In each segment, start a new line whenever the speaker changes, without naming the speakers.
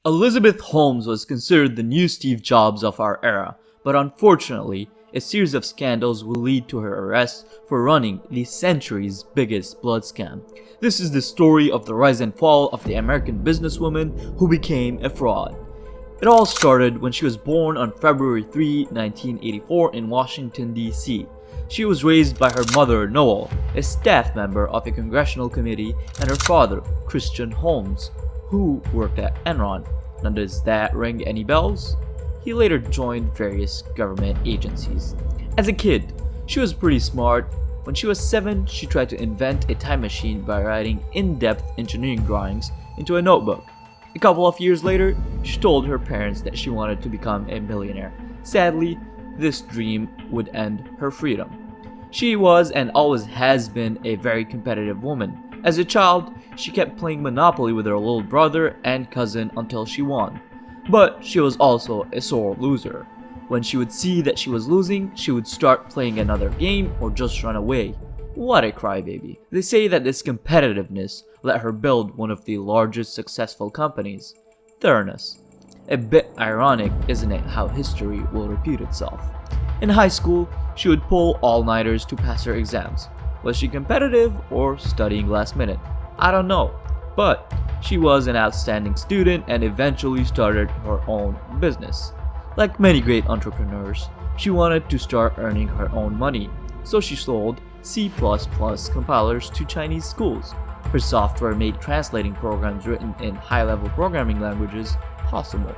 Elizabeth Holmes was considered the new Steve Jobs of our era, but unfortunately, a series of scandals will lead to her arrest for running the century's biggest blood scam. This is the story of the rise and fall of the American businesswoman who became a fraud. It all started when she was born on February 3, 1984 in Washington, D.C. She was raised by her mother, Noel, a staff member of a congressional committee, and her father, Christian Holmes, who worked at Enron. Now, does that ring any bells? He later joined various government agencies. As a kid, she was pretty smart. When she was 7, she tried to invent a time machine by writing in-depth engineering drawings into a notebook. A couple of years later, she told her parents that she wanted to become a millionaire. Sadly, this dream would end her freedom. She was and always has been a very competitive woman. As a child, she kept playing Monopoly with her little brother and cousin until she won. But she was also a sore loser. When she would see that she was losing, she would start playing another game or just run away. What a crybaby. They say that this competitiveness let her build one of the largest successful companies, Theranos. A bit ironic, isn't it, how history will repeat itself. In high school, she would pull all-nighters to pass her exams. Was she competitive or studying last minute? I don't know, but she was an outstanding student and eventually started her own business. Like many great entrepreneurs, she wanted to start earning her own money, so she sold C++ compilers to Chinese schools. Her software made translating programs written in high-level programming languages possible.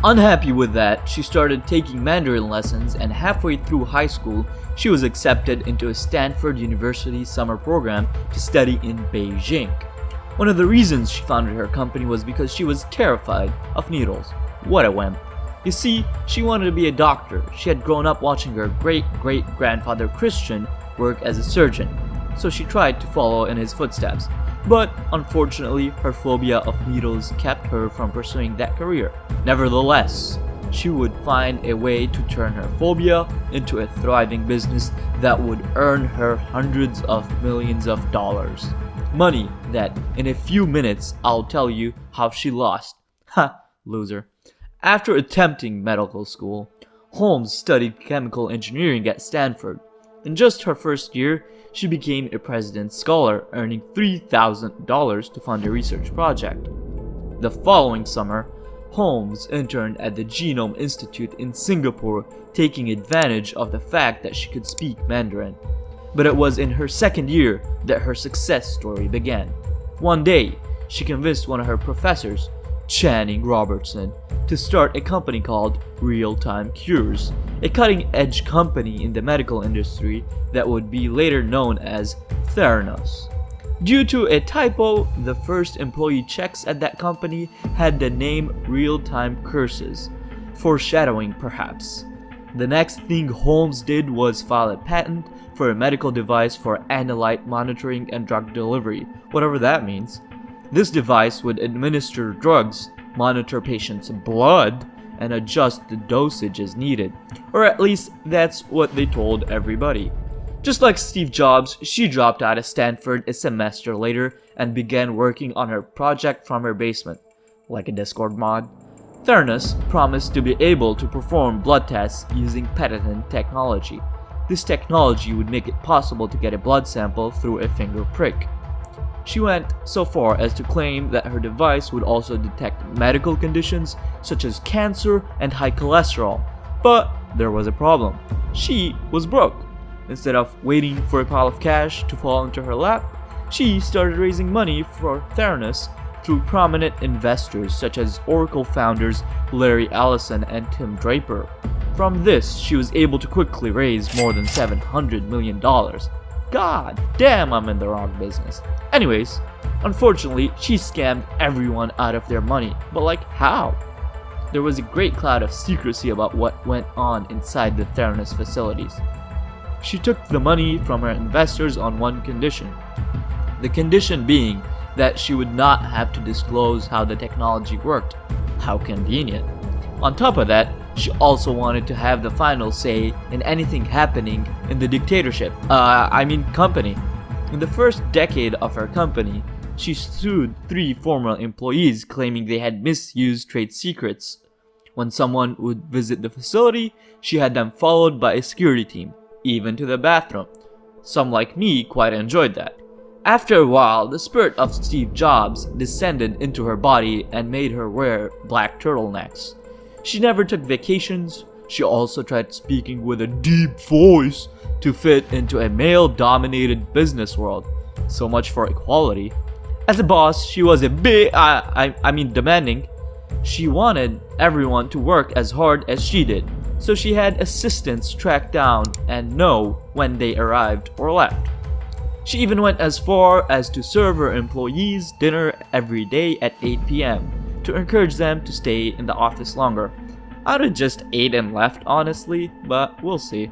Unhappy with that, she started taking Mandarin lessons, and halfway through high school, she was accepted into a Stanford University summer program to study in Beijing. One of the reasons she founded her company was because she was terrified of needles. What a wimp. You see, she wanted to be a doctor. She had grown up watching her great-great-grandfather Christian work as a surgeon, so she tried to follow in his footsteps. But unfortunately, her phobia of needles kept her from pursuing that career. Nevertheless, she would find a way to turn her phobia into a thriving business that would earn her hundreds of millions of dollars. Money that, in a few minutes, I'll tell you how she lost. Ha, loser. After attempting medical school, Holmes studied chemical engineering at Stanford. In just her first year, she became a President's Scholar, earning $3,000 to fund a research project. The following summer, Holmes interned at the Genome Institute in Singapore, taking advantage of the fact that she could speak Mandarin. But it was in her second year that her success story began. One day, she convinced one of her professors, Channing Robertson, to start a company called Real-Time Cures, a cutting-edge company in the medical industry that would be later known as Theranos. Due to a typo, the first employee checks at that company had the name Real-Time Curses, foreshadowing perhaps. The next thing Holmes did was file a patent for a medical device for analyte monitoring and drug delivery, whatever that means. This device would administer drugs, monitor patients' blood, and adjust the dosage as needed. Or at least that's what they told everybody. Just like Steve Jobs, she dropped out of Stanford a semester later and began working on her project from her basement. Like a Discord mod. Theranos promised to be able to perform blood tests using patented technology. This technology would make it possible to get a blood sample through a finger prick. She went so far as to claim that her device would also detect medical conditions such as cancer and high cholesterol. But there was a problem. She was broke. Instead of waiting for a pile of cash to fall into her lap, she started raising money for Theranos through prominent investors such as Oracle founders Larry Ellison and Tim Draper. From this, she was able to quickly raise more than $700 million. God damn, I'm in the wrong business. Anyways, unfortunately, she scammed everyone out of their money. But like how? There was a great cloud of secrecy about what went on inside the Theranos facilities. She took the money from her investors on one condition. The condition being that she would not have to disclose how the technology worked. How convenient. On top of that, she also wanted to have the final say in anything happening in the dictatorship. Company. In the first decade of her company, she sued 3 former employees claiming they had misused trade secrets. When someone would visit the facility, she had them followed by a security team, even to the bathroom. Some like me quite enjoyed that. After a while, the spirit of Steve Jobs descended into her body and made her wear black turtlenecks. She never took vacations. She also tried speaking with a deep voice to fit into a male-dominated business world. So much for equality. As a boss, she was a bit, demanding. She wanted everyone to work as hard as she did, so she had assistants track down and know when they arrived or left. She even went as far as to serve her employees dinner every day at 8 p.m. to encourage them to stay in the office longer. I'd have just ate and left, honestly, but we'll see.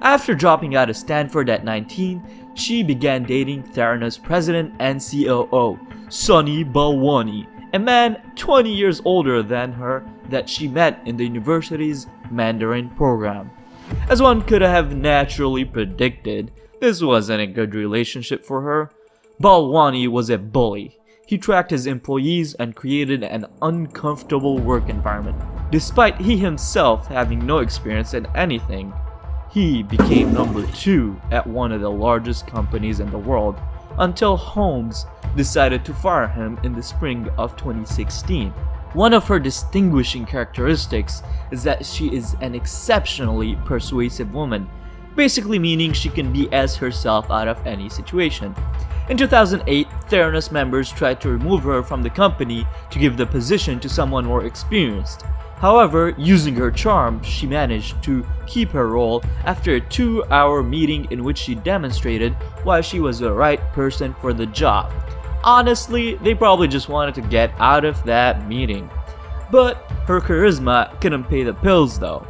After dropping out of Stanford at 19, she began dating Theranos president and COO, Sunny Balwani, a man 20 years older than her that she met in the university's Mandarin program. As one could have naturally predicted, this wasn't a good relationship for her. Balwani was a bully. He tracked his employees and created an uncomfortable work environment. Despite he himself having no experience in anything, he became number 2 at one of the largest companies in the world until Holmes decided to fire him in the spring of 2016. One of her distinguishing characteristics is that she is an exceptionally persuasive woman, basically meaning she can BS herself out of any situation. In 2008, Theranos members tried to remove her from the company to give the position to someone more experienced. However, using her charm, she managed to keep her role after a 2-hour meeting in which she demonstrated why she was the right person for the job. Honestly, they probably just wanted to get out of that meeting. But her charisma couldn't pay the bills though.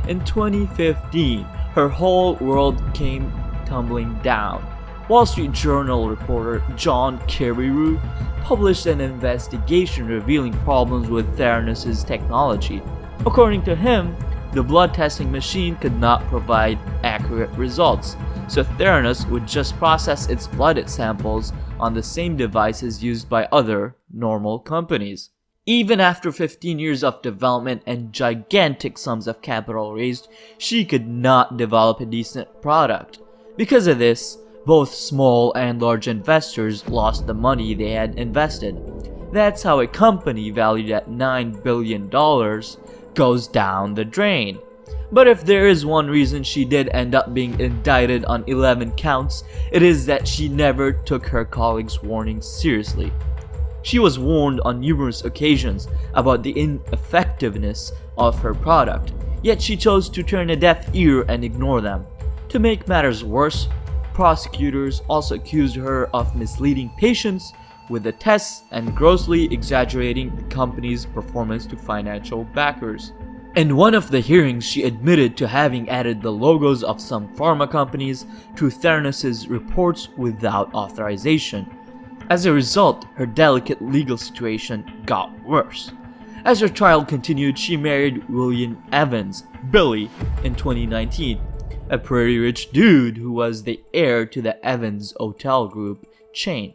In 2015, her whole world came tumbling down. Wall Street Journal reporter John Carreyrou published an investigation revealing problems with Theranos' technology. According to him, the blood testing machine could not provide accurate results, so Theranos would just process its blood samples on the same devices used by other normal companies. Even after 15 years of development and gigantic sums of capital raised, she could not develop a decent product. Because of this, both small and large investors lost the money they had invested. That's how a company valued at $9 billion goes down the drain. But if there is one reason she did end up being indicted on 11 counts, it is that she never took her colleagues' warnings seriously. She was warned on numerous occasions about the ineffectiveness of her product, yet she chose to turn a deaf ear and ignore them. To make matters worse, prosecutors also accused her of misleading patients with the tests and grossly exaggerating the company's performance to financial backers. In one of the hearings, she admitted to having added the logos of some pharma companies to Theranos' reports without authorization. As a result, her delicate legal situation got worse. As her trial continued, she married William Evans, Billy, in 2019. A pretty rich dude who was the heir to the Evans Hotel Group chain.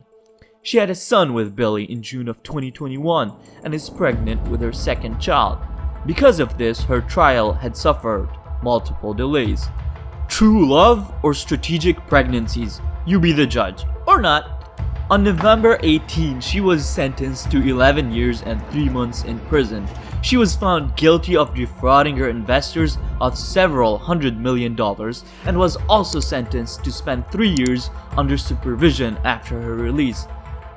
She had a son with Billy in June of 2021 and is pregnant with her second child. Because of this, her trial had suffered multiple delays. True love or strategic pregnancies? You be the judge. Or not. On November 18, she was sentenced to 11 years and 3 months in prison. She was found guilty of defrauding her investors of several $100 million and was also sentenced to spend 3 years under supervision after her release.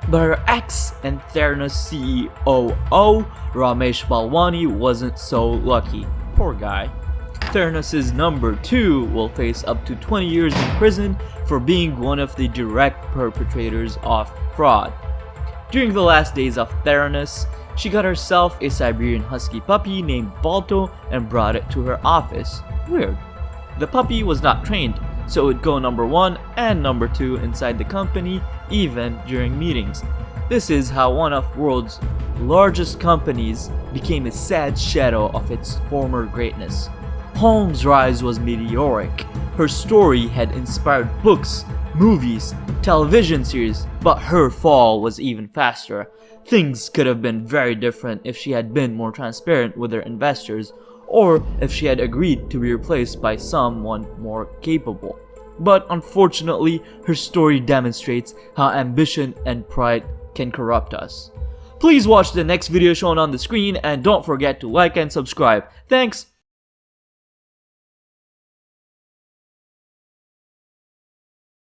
But her ex and Theranos CEO Ramesh Balwani wasn't so lucky. Poor guy. Theranos' number 2 will face up to 20 years in prison for being one of the direct perpetrators of fraud. During the last days of Theranos, she got herself a Siberian Husky puppy named Balto and brought it to her office. Weird. The puppy was not trained, so it would go number 1 and number 2 inside the company, even during meetings. This is how one of the world's largest companies became a sad shadow of its former greatness. Holmes' rise was meteoric. Her story had inspired books, movies, television series, but her fall was even faster. Things could have been very different if she had been more transparent with her investors, or if she had agreed to be replaced by someone more capable. But unfortunately, her story demonstrates how ambition and pride can corrupt us. Please watch the next video shown on the screen and don't forget to like and subscribe. Thanks!